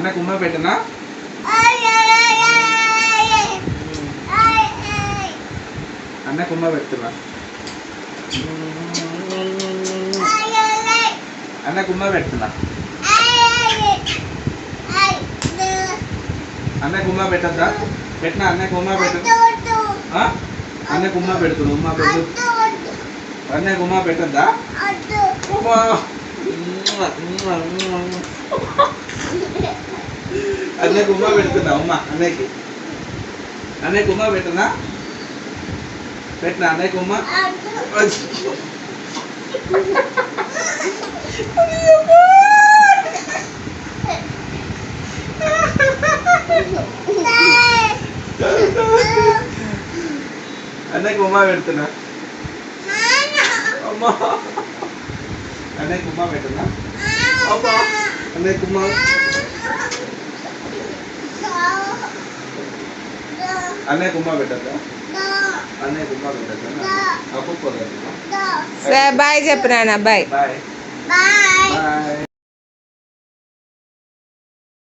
అన్నకు ఉమ్మ పెట్టనా? అన్నకు ఉమ్మ పెడుతున్నా. అన్నకు ఉమ్మ పెడుతున్నా. అన్నకు ఉమ్మ పెట్టద్దా? పెట్టినా అన్నకు ఉమ్మ పెట్టు. అన్నకు ఉమ్మ పెడుతున్నా. ఉమ్మ పెట్టు. అన్నకు ఉమ్మ పెట్టద్దా? అన్నకు ఉమ్మ పెడుతున్నా. ఉమ్మ అన్నకి అన్నకు ఉమ్మ పెట్టనా? పెట్టినా అన్నకు ఉమ్మ. అన్నకు ఉమ్మ పెడుతున్నా. అమ్మా అన్నకు ఉమ్మ పెట్టనా? అమ్మా అన్నకు ఉమ్మ. అన్నకు ఉమ్మ పెట్టద్దా? అన్నకు ఉమ్మ పెట్టద్దా? అప్పు బాయ్ చెప్పు నాన్న. Bye bye bye.